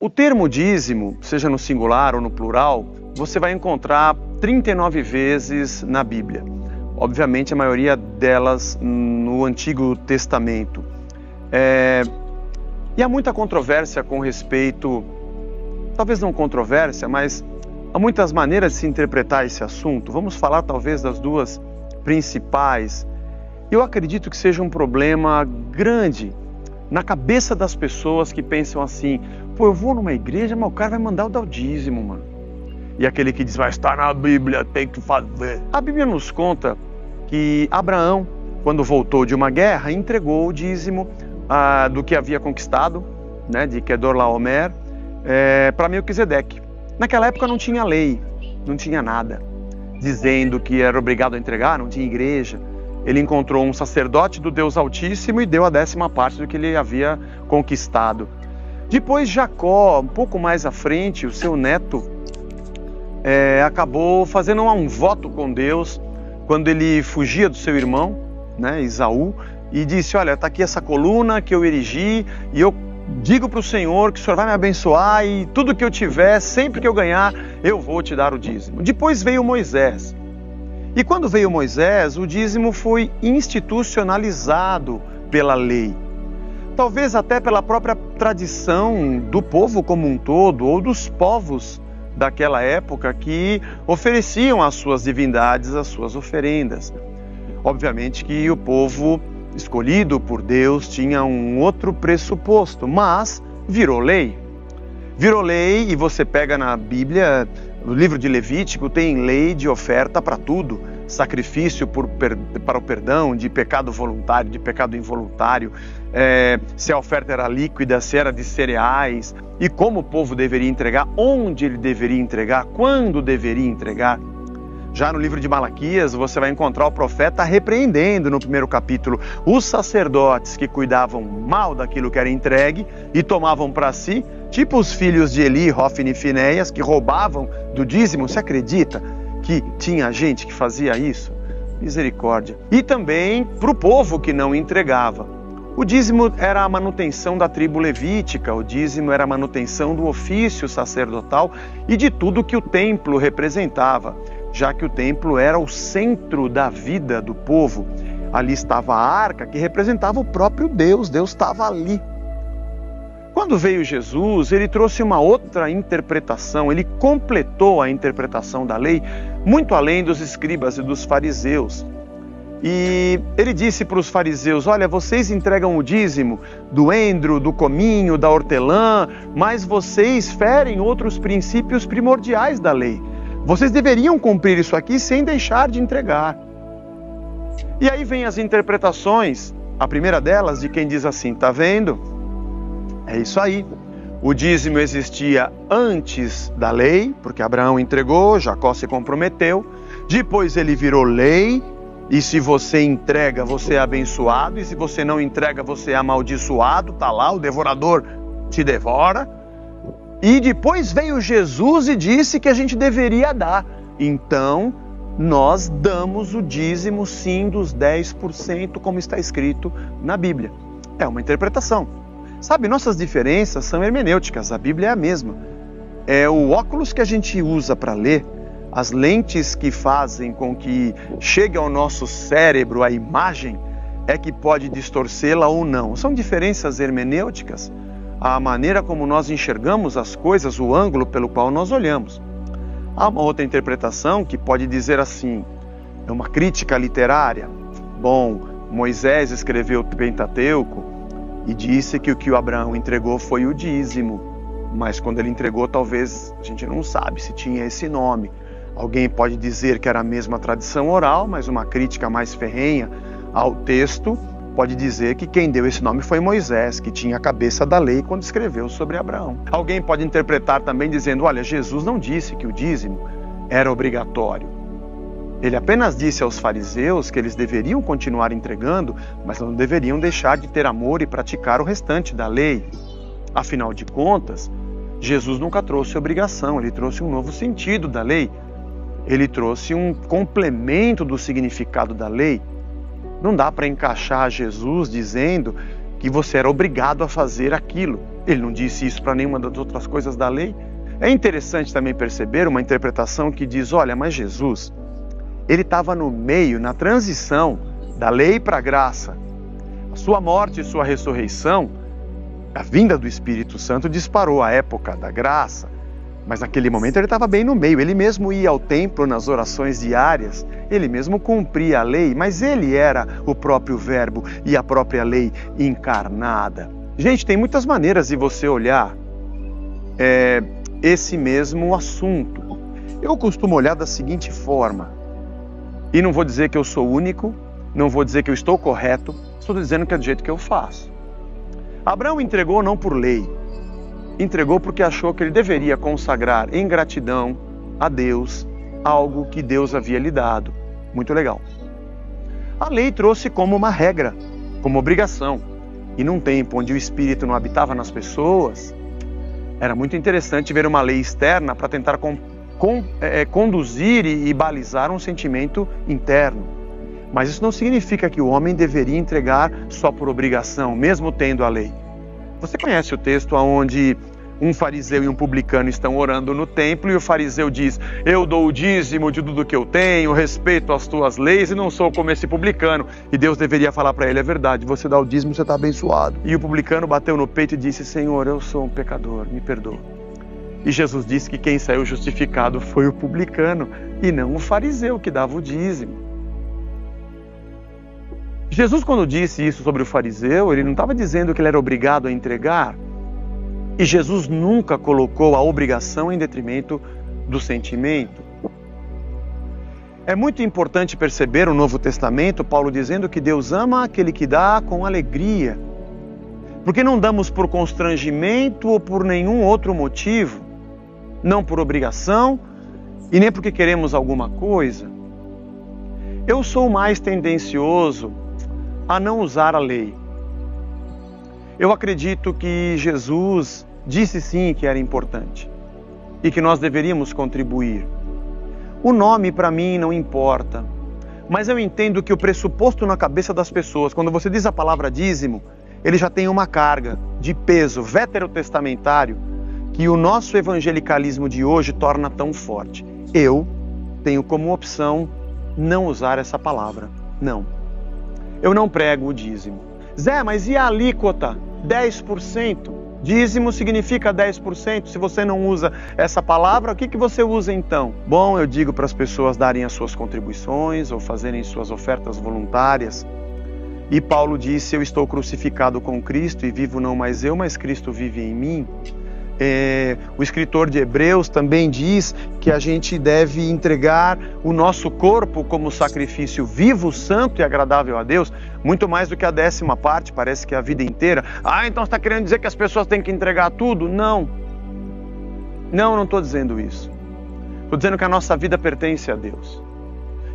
O termo dízimo, seja no singular ou no plural, você vai encontrar 39 vezes na Bíblia. Obviamente, a maioria delas no Antigo Testamento. E há muita controvérsia com respeito, talvez não controvérsia, mas há muitas maneiras de se interpretar esse assunto. Vamos falar talvez das duas principais. Eu acredito que seja um problema grande na cabeça das pessoas que pensam assim: pô, eu vou numa igreja, mas o cara vai mandar eu dar o dízimo, mano. E aquele que diz, vai estar na Bíblia, tem que fazer. A Bíblia nos conta que Abraão, quando voltou de uma guerra, entregou o dízimo do que havia conquistado, né, de Quedorlaomer, para Melquisedeque. Naquela época não tinha lei, não tinha nada dizendo que era obrigado a entregar, não tinha igreja. Ele encontrou um sacerdote do Deus Altíssimo e deu a 10ª parte do que ele havia conquistado. Depois Jacó, um pouco mais à frente, o seu neto, acabou fazendo um voto com Deus quando ele fugia do seu irmão, né, Esaú, e disse: olha, está aqui essa coluna que eu erigi e eu digo para o Senhor que o Senhor vai me abençoar e tudo que eu tiver, sempre que eu ganhar, eu vou te dar o dízimo. Depois veio Moisés. E quando veio Moisés, o dízimo foi institucionalizado pela lei. Talvez até pela própria tradição do povo como um todo, ou dos povos daquela época que ofereciam às suas divindades as suas oferendas. Obviamente que o povo escolhido por Deus tinha um outro pressuposto, mas virou lei. Virou lei, e você pega na Bíblia, no livro de Levítico, tem lei de oferta para tudo. Sacrifício para o perdão, de pecado voluntário, de pecado involuntário, se a oferta era líquida, se era de cereais, e como o povo deveria entregar, onde ele deveria entregar, quando deveria entregar. Já no livro de Malaquias, você vai encontrar o profeta repreendendo no 1º capítulo os sacerdotes que cuidavam mal daquilo que era entregue e tomavam para si, tipo os filhos de Eli, Hofni e Finéias, que roubavam do dízimo. Você acredita que tinha gente que fazia isso? Misericórdia. E também para o povo que não entregava. O dízimo era a manutenção da tribo levítica, o dízimo era a manutenção do ofício sacerdotal e de tudo que o templo representava, já que o templo era o centro da vida do povo. Ali estava a arca, que representava o próprio Deus, Deus estava ali. Quando veio Jesus, ele trouxe uma outra interpretação, ele completou a interpretação da lei, muito além dos escribas e dos fariseus. E ele disse para os fariseus: olha, vocês entregam o dízimo do endro, do cominho, da hortelã, mas vocês ferem outros princípios primordiais da lei. Vocês deveriam cumprir isso aqui sem deixar de entregar. E aí vem as interpretações, a primeira delas de quem diz assim: tá vendo? É isso aí. O dízimo existia antes da lei, porque Abraão entregou, Jacó se comprometeu. Depois ele virou lei, e se você entrega, você é abençoado, e se você não entrega, você é amaldiçoado. Tá lá, o devorador te devora. E depois veio Jesus e disse que a gente deveria dar. Então, nós damos o dízimo sim dos 10%, como está escrito na Bíblia. É uma interpretação. Sabe, nossas diferenças são hermenêuticas, a Bíblia é a mesma. É o óculos que a gente usa para ler, as lentes que fazem com que chegue ao nosso cérebro a imagem, é que pode distorcê-la ou não. São diferenças hermenêuticas, a maneira como nós enxergamos as coisas, o ângulo pelo qual nós olhamos. Há uma outra interpretação que pode dizer assim, é uma crítica literária. Bom, Moisés escreveu o Pentateuco e disse que o que o Abraão entregou foi o dízimo, mas quando ele entregou, talvez a gente não sabe se tinha esse nome. Alguém pode dizer que era a mesma tradição oral, mas uma crítica mais ferrenha ao texto pode dizer que quem deu esse nome foi Moisés, que tinha a cabeça da lei quando escreveu sobre Abraão. Alguém pode interpretar também dizendo, olha, Jesus não disse que o dízimo era obrigatório. Ele apenas disse aos fariseus que eles deveriam continuar entregando, mas não deveriam deixar de ter amor e praticar o restante da lei. Afinal de contas, Jesus nunca trouxe obrigação, ele trouxe um novo sentido da lei. Ele trouxe um complemento do significado da lei. Não dá para encaixar Jesus dizendo que você era obrigado a fazer aquilo. Ele não disse isso para nenhuma das outras coisas da lei. É interessante também perceber uma interpretação que diz, olha, mas Jesus, ele estava no meio, na transição da lei para a graça. A sua morte e sua ressurreição, a vinda do Espírito Santo disparou a época da graça, mas naquele momento ele estava bem no meio. Ele mesmo ia ao templo nas orações diárias, ele mesmo cumpria a lei, mas ele era o próprio verbo e a própria lei encarnada. Gente, tem muitas maneiras de você olhar esse mesmo assunto. Eu costumo olhar da seguinte forma, e não vou dizer que eu sou único, não vou dizer que eu estou correto, estou dizendo que é do jeito que eu faço. Abraão entregou não por lei, entregou porque achou que ele deveria consagrar em gratidão a Deus algo que Deus havia lhe dado. Muito legal. A lei trouxe como uma regra, como obrigação. E num tempo onde o Espírito não habitava nas pessoas, era muito interessante ver uma lei externa para tentar conduzir e balizar um sentimento interno. Mas isso não significa que o homem deveria entregar só por obrigação, mesmo tendo a lei. Você conhece o texto onde um fariseu e um publicano estão orando no templo e o fariseu diz, eu dou o dízimo de tudo que eu tenho, respeito as tuas leis e não sou como esse publicano. E Deus deveria falar para ele, é verdade, você dá o dízimo, você está abençoado. E o publicano bateu no peito e disse, Senhor, eu sou um pecador, me perdoa. E Jesus disse que quem saiu justificado foi o publicano e não o fariseu que dava o dízimo. Jesus, quando disse isso sobre o fariseu, ele não estava dizendo que ele era obrigado a entregar. E Jesus nunca colocou a obrigação em detrimento do sentimento. É muito importante perceber no Novo Testamento, Paulo dizendo que Deus ama aquele que dá com alegria. Porque não damos por constrangimento ou por nenhum outro motivo. Não por obrigação e nem porque queremos alguma coisa. Eu sou mais tendencioso a não usar a lei. Eu acredito que Jesus disse sim que era importante e que nós deveríamos contribuir. O nome para mim não importa, mas eu entendo que o pressuposto na cabeça das pessoas, quando você diz a palavra dízimo, ele já tem uma carga de peso veterotestamentário que o nosso evangelicalismo de hoje torna tão forte. Eu tenho como opção não usar essa palavra, não. Eu não prego o dízimo. Zé, mas e a alíquota? 10%. Dízimo significa 10%. Se você não usa essa palavra, o que você usa então? Bom, eu digo para as pessoas darem as suas contribuições ou fazerem suas ofertas voluntárias. E Paulo disse, eu estou crucificado com Cristo e vivo não mais eu, mas Cristo vive em mim. O escritor de Hebreus também diz que a gente deve entregar o nosso corpo como sacrifício vivo, santo e agradável a Deus, muito mais do que a 10ª parte, parece que é a vida inteira. Então você está querendo dizer que as pessoas têm que entregar tudo? Não. Não estou dizendo isso. Estou dizendo que a nossa vida pertence a Deus.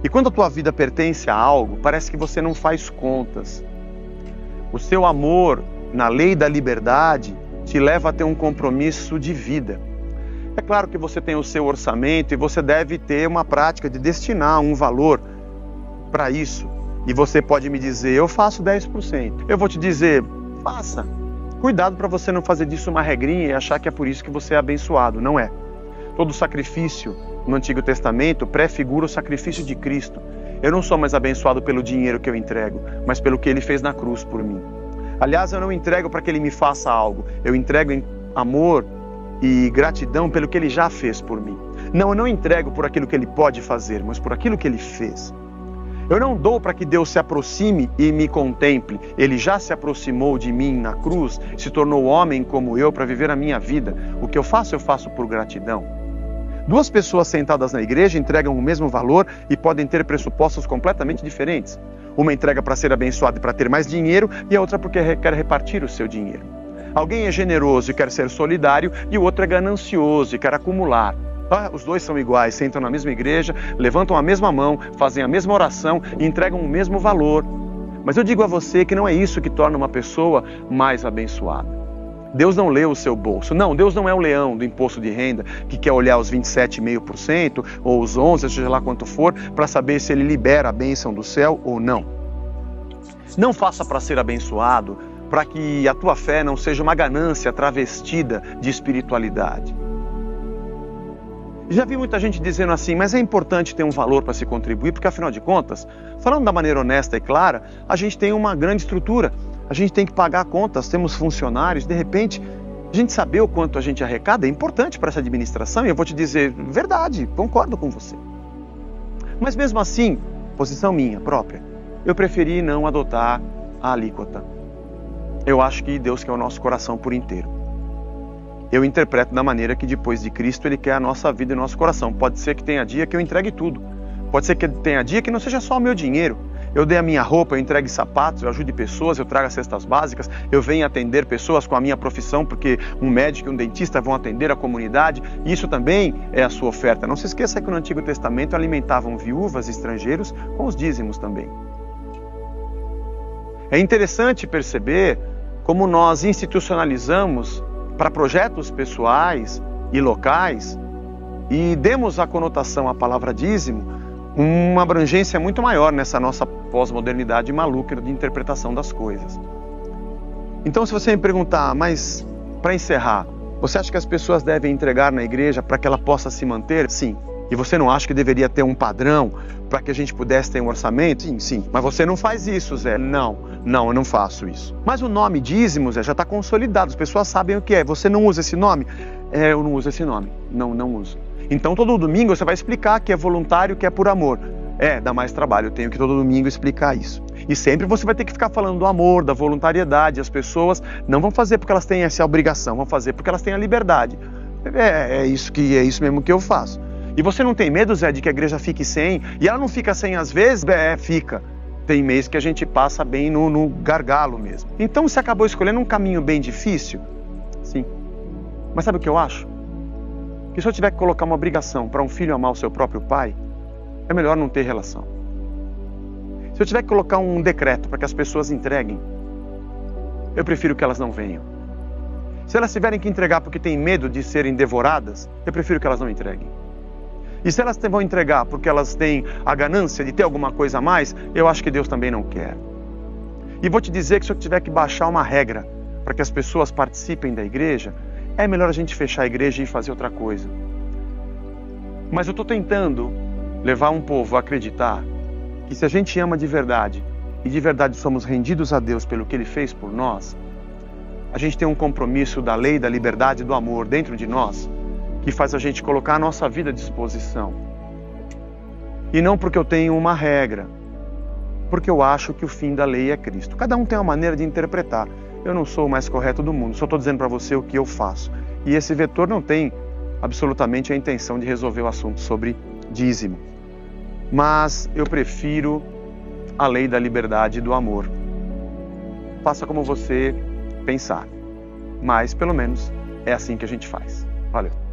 E quando a tua vida pertence a algo, parece que você não faz contas. O seu amor na lei da liberdade te leva a ter um compromisso de vida. É claro que você tem o seu orçamento e você deve ter uma prática de destinar um valor para isso. E você pode me dizer, eu faço 10%. Eu vou te dizer, faça. Cuidado para você não fazer disso uma regrinha e achar que é por isso que você é abençoado. Não é. Todo sacrifício no Antigo Testamento prefigura o sacrifício de Cristo. Eu não sou mais abençoado pelo dinheiro que eu entrego, mas pelo que Ele fez na cruz por mim. Aliás, eu não entrego para que Ele me faça algo. Eu entrego em amor e gratidão pelo que Ele já fez por mim. Não, eu não entrego por aquilo que Ele pode fazer, mas por aquilo que Ele fez. Eu não dou para que Deus se aproxime e me contemple. Ele já se aproximou de mim na cruz, se tornou homem como eu para viver a minha vida. O que eu faço por gratidão. Duas pessoas sentadas na igreja entregam o mesmo valor e podem ter pressupostos completamente diferentes. Uma entrega para ser abençoada e para ter mais dinheiro e a outra porque quer repartir o seu dinheiro. Alguém é generoso e quer ser solidário e o outro é ganancioso e quer acumular. Os dois são iguais, sentam na mesma igreja, levantam a mesma mão, fazem a mesma oração e entregam o mesmo valor. Mas eu digo a você que não é isso que torna uma pessoa mais abençoada. Deus não lê o seu bolso. Não, Deus não é o leão do imposto de renda que quer olhar os 27,5% ou os 11%, seja lá quanto for, para saber se ele libera a bênção do céu ou não. Não faça para ser abençoado para que a tua fé não seja uma ganância travestida de espiritualidade. Já vi muita gente dizendo assim, mas é importante ter um valor para se contribuir, porque afinal de contas, falando da maneira honesta e clara, a gente tem uma grande estrutura, a gente tem que pagar contas, temos funcionários, de repente, a gente saber o quanto a gente arrecada é importante para essa administração, e eu vou te dizer, verdade, concordo com você. Mas mesmo assim, posição minha própria, eu preferi não adotar a alíquota. Eu acho que Deus quer o nosso coração por inteiro. Eu interpreto da maneira que depois de Cristo Ele quer a nossa vida e o nosso coração. Pode ser que tenha dia que eu entregue tudo. Pode ser que tenha dia que não seja só o meu dinheiro. Eu dei a minha roupa, eu entregue sapatos, eu ajude pessoas, eu trago as cestas básicas, eu venho atender pessoas com a minha profissão, porque um médico e um dentista vão atender a comunidade. E isso também é a sua oferta. Não se esqueça que no Antigo Testamento alimentavam viúvas e estrangeiros com os dízimos também. É interessante perceber como nós institucionalizamos para projetos pessoais e locais e demos a conotação à palavra dízimo uma abrangência muito maior nessa nossa pós-modernidade maluca de interpretação das coisas. Então, se você me perguntar, mas para encerrar, você acha que as pessoas devem entregar na igreja para que ela possa se manter? Sim. E você não acha que deveria ter um padrão para que a gente pudesse ter um orçamento? Sim, sim. Mas você não faz isso, Zé. Não, eu não faço isso. Mas o nome dízimo, Zé, já está consolidado. As pessoas sabem o que é. Você não usa esse nome? Eu não uso esse nome. Não uso. Então todo domingo você vai explicar que é voluntário, que é por amor. Dá mais trabalho. Eu tenho que todo domingo explicar isso. E sempre você vai ter que ficar falando do amor, da voluntariedade. As pessoas não vão fazer porque elas têm essa obrigação, vão fazer porque elas têm a liberdade. É isso mesmo que eu faço. E você não tem medo, Zé, de que a igreja fique sem? E ela não fica sem às vezes? Fica. Tem mês que a gente passa bem no gargalo mesmo. Então você acabou escolhendo um caminho bem difícil? Sim. Mas sabe o que eu acho? Que se eu tiver que colocar uma obrigação para um filho amar o seu próprio pai, é melhor não ter relação. Se eu tiver que colocar um decreto para que as pessoas entreguem, eu prefiro que elas não venham. Se elas tiverem que entregar porque têm medo de serem devoradas, eu prefiro que elas não entreguem. E se elas vão entregar porque elas têm a ganância de ter alguma coisa a mais, eu acho que Deus também não quer. E vou te dizer que se eu tiver que baixar uma regra para que as pessoas participem da igreja, é melhor a gente fechar a igreja e fazer outra coisa. Mas eu estou tentando levar um povo a acreditar que se a gente ama de verdade, e de verdade somos rendidos a Deus pelo que Ele fez por nós, a gente tem um compromisso da lei, da liberdade e do amor dentro de nós, que faz a gente colocar a nossa vida à disposição. E não porque eu tenho uma regra, porque eu acho que o fim da lei é Cristo. Cada um tem uma maneira de interpretar. Eu não sou o mais correto do mundo, só estou dizendo para você o que eu faço. E esse vetor não tem absolutamente a intenção de resolver o assunto sobre dízimo. Mas eu prefiro a lei da liberdade e do amor. Faça como você pensar, mas pelo menos é assim que a gente faz. Valeu!